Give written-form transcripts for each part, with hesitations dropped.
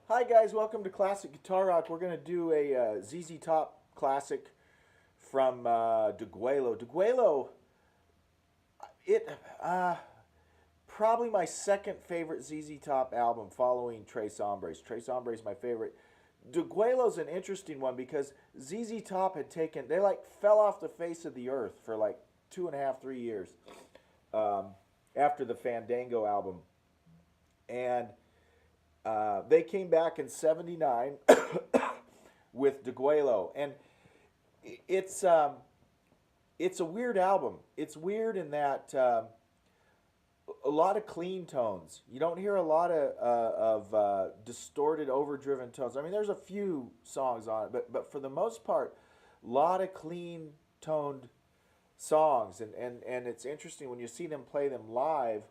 Hi guys, welcome to Classic Guitar Rock. We're going to do a ZZ Top classic from Deguello. Deguello, it probably my second favorite ZZ Top album following Tres Hombres. Tres Hombres is my favorite. Deguello's an interesting one because ZZ Top had taken, they like fell off the face of the earth for like 2.5, 3 years um, after the Fandango album. And they came back in '79 with Deguello, and it's it's a weird album. It's weird in that a lot of clean tones. You don't hear a lot of distorted, overdriven tones. I mean, there's a few songs on it, but for the most part, a lot of clean toned songs, and it's interesting when you see them play them live.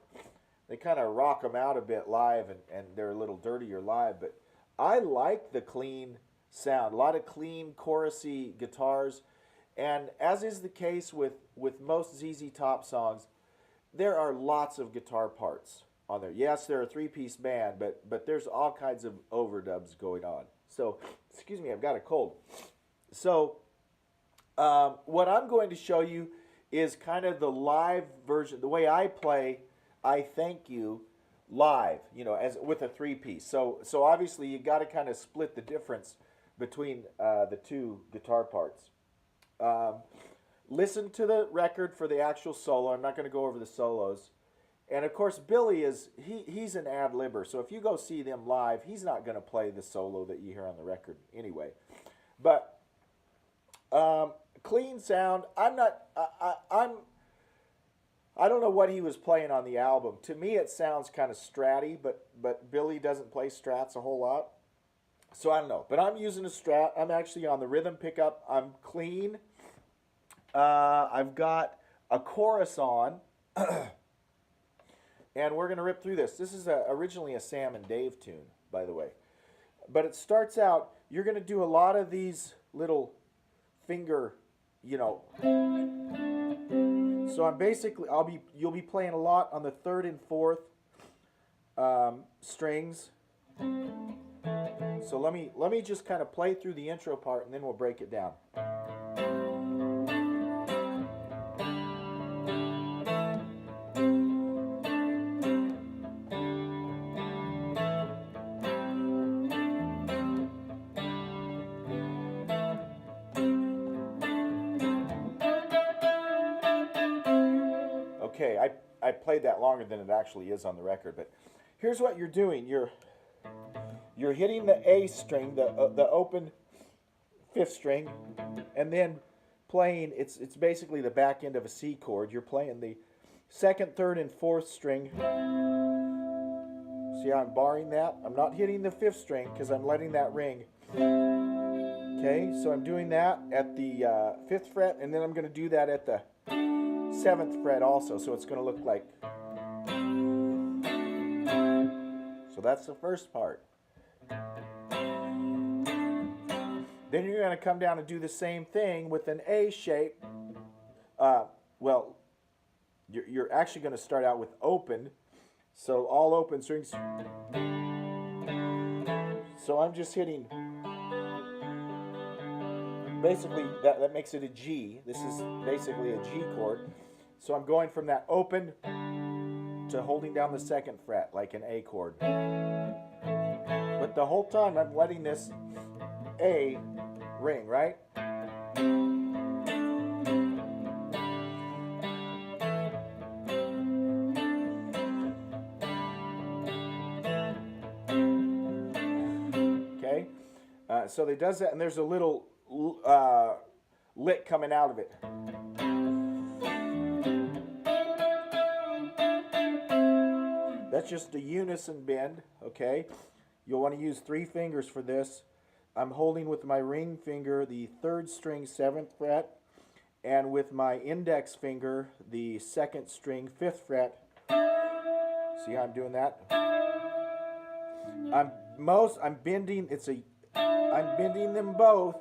They kind of rock them out a bit live, and they're a little dirtier live. But I like the clean sound, a lot of clean chorusy guitars, and as is the case with most ZZ Top songs, there are lots of guitar parts on there. Yes, they're a three-piece band, but there's all kinds of overdubs going on. So, excuse me, I've got a cold. So, what I'm going to show you is kind of the live version, the way I play I Thank You live, you know, as with a three-piece. So obviously you got to kind of split the difference between the two guitar parts. Listen to the record for the actual solo. I'm not going to go over the solos. And of course Billy he's an ad-libber. So if you go see them live, he's not going to play the solo that you hear on the record anyway. But clean sound. I don't know what he was playing on the album. To me, it sounds kind of stratty, but Billy doesn't play strats a whole lot. So I don't know. But I'm using a strat. I'm actually on the rhythm pickup. I'm clean. I've got a chorus on. And we're going to rip through this. This is originally a Sam and Dave tune, by the way. But it starts out, you're going to do a lot of these little finger, you know. So I'm basically, you'll be playing a lot on the third and fourth strings. So let me just kind of play through the intro part, and then we'll break it down. Okay, I played that longer than it actually is on the record, but here's what you're doing. You're hitting the A string, the open fifth string, and then playing, it's basically the back end of a C chord. You're playing the second, third, and fourth string. See how I'm barring that? I'm not hitting the fifth string because I'm letting that ring. Okay, so I'm doing that at the fifth fret, and then I'm going to do that at the seventh fret also, so it's going to look like. So that's the first part. Then you're going to come down and do the same thing with an A shape. Well, you're actually going to start out with open, so all open strings. So I'm just hitting. Basically, that makes it a G. This is basically a G chord. So I'm going from that open to holding down the second fret like an A chord. But the whole time I'm letting this A ring, right? Okay? So it does that, and there's a little lick coming out of it. That's just a unison bend, okay? You'll want to use 3 fingers for this. I'm holding with my ring finger the third string 7th fret, and with my index finger the second string 5th fret. See how I'm doing that? I'm bending them both,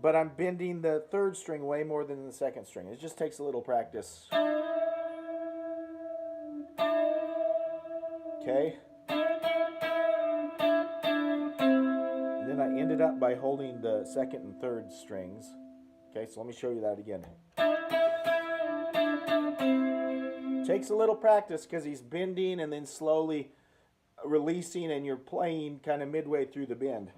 but I'm bending the third string way more than the second string. It just takes a little practice. Okay? ended up by holding the second and third strings. Okay, so let me show you that again. Takes a little practice because he's bending and then slowly releasing, and you're playing kind of midway through the bend.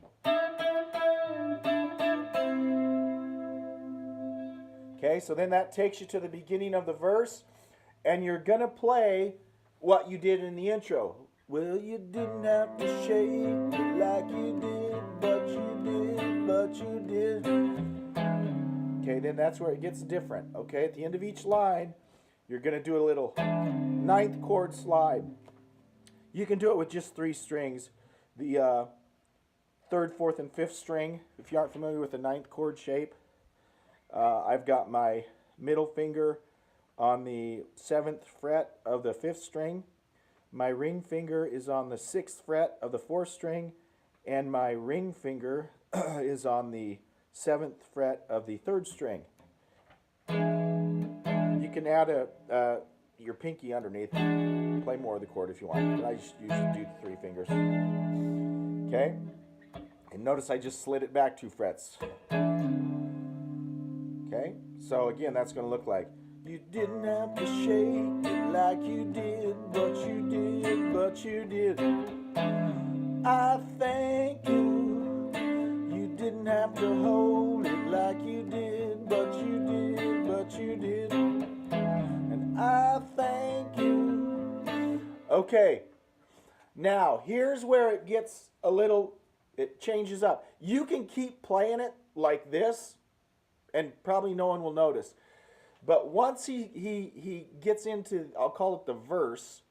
Okay, so then that takes you to the beginning of the verse, and you're going to play what you did in the intro. Well, you didn't have to shake it like you did, but you did. Okay, then that's where it gets different. Okay, at the end of each line, you're going to do a little ninth chord slide. You can do it with just 3 strings. The third, fourth, and fifth string, if you aren't familiar with the ninth chord shape, I've got my middle finger on the 7th fret of the 5th string. My ring finger is on the 6th fret of the 4th string, and my ring finger is on the 7th fret of the 3rd string. You can add your pinky underneath, play more of the chord if you want, but I just usually do 3 fingers. Okay? And notice I just slid it back 2 frets. Okay? So again, that's going to look like, you didn't have to shake it like you did, but you did. I thank you. You didn't have to hold it like you did, but you did. And I thank you. Okay. Now, here's where it gets a little, it changes up. You can keep playing it like this, and probably no one will notice. But once he gets into, I'll call it the verse,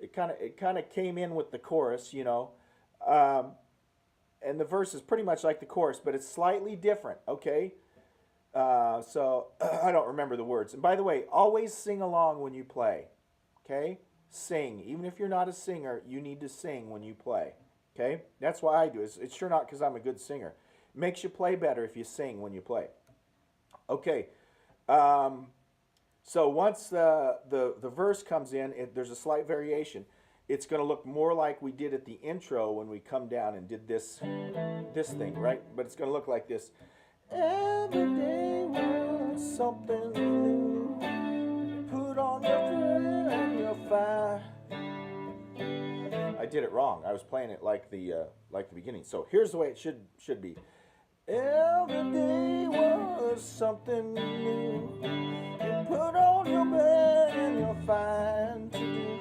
it kind of came in with the chorus, you know. And the verse is pretty much like the chorus, but it's slightly different, okay? So I don't remember the words. And by the way, always sing along when you play, okay? Sing. Even if you're not a singer, you need to sing when you play, okay? That's why I do. It's sure not because I'm a good singer. It makes you play better if you sing when you play. Okay. So once the verse comes in, there's a slight variation. It's going to look more like we did at the intro when we come down and did this thing, right? But it's going to look like this. Every day was something new. Put on your fur and your fire. I did it wrong. I was playing it like the beginning. So here's the way it should be. Every day was something new. You put on your bed and you're fine to do.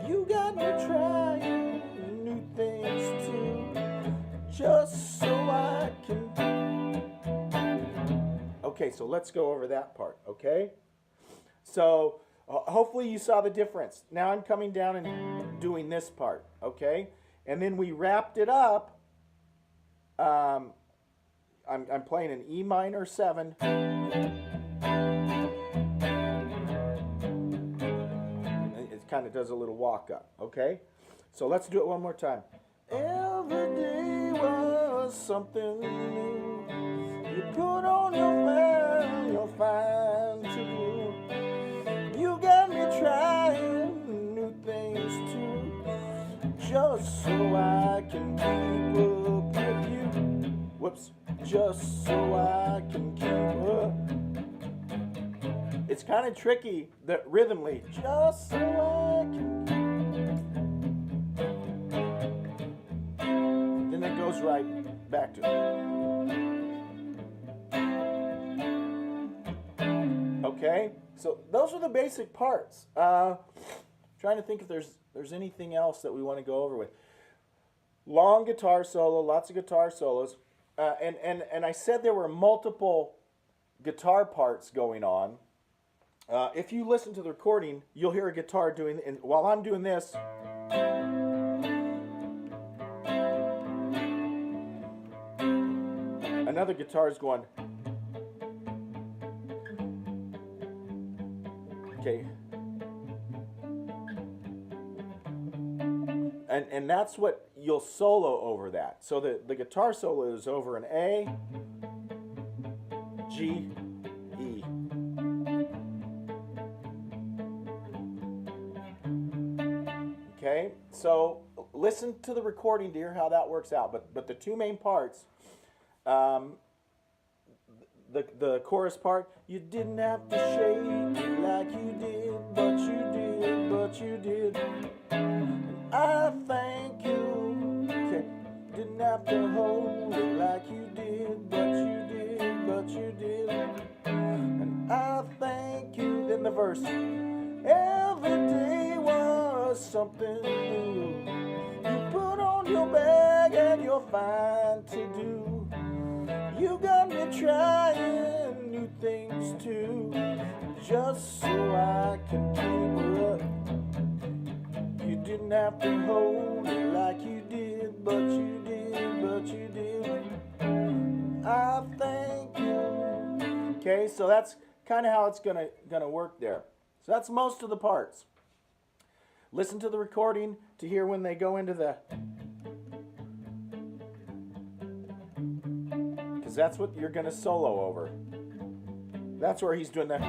You got me trying new things too, just so I can. Okay, so let's go over that part, okay? So hopefully you saw the difference. Now I'm coming down and doing this part, okay? And then we wrapped it up. I'm playing an E minor 7. It kind of does a little walk up, okay? So let's do it one more time. Every day was something new. You put on your man, you're fine to do. You got me trying new things too, just so I can keep up with you. Whoops. Just so I can keep up. It's kind of tricky, that rhythmly. Just so I can. Then it goes right back to it. Okay, so those are the basic parts. Trying to think if there's anything else that we want to go over with. Long guitar solo, lots of guitar solos. And I said there were multiple guitar parts going on. If you listen to the recording, you'll hear a guitar doing, and while I'm doing this, another guitar is going. Okay. And that's what you'll solo over that. So the guitar solo is over an A, G, E. Okay, so listen to the recording to hear how that works out. But the two main parts, the chorus part, you didn't have to shake it like you did, but you did, but you did. And I thank you. Okay. Didn't have to hold it like you did, but you did, but you did. And I thank you. Then the verse. Every day was something new. You put on your bag and you're fine to do. You got me trying new things too, just so I can keep up. You didn't have to hold it like you did, but you did, but you did. I thank you. Okay, so that's kind of how it's gonna work there. So that's most of the parts. Listen to the recording to hear when they go into the, because that's what you're going to solo over. That's where he's doing that.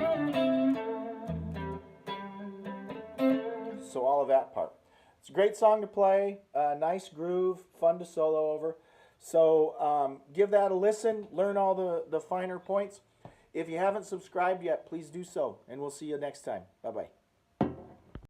So all of that part. It's a great song to play, nice groove, fun to solo over. So give that a listen, learn all the finer points. If you haven't subscribed yet, please do so, and we'll see you next time. Bye-bye.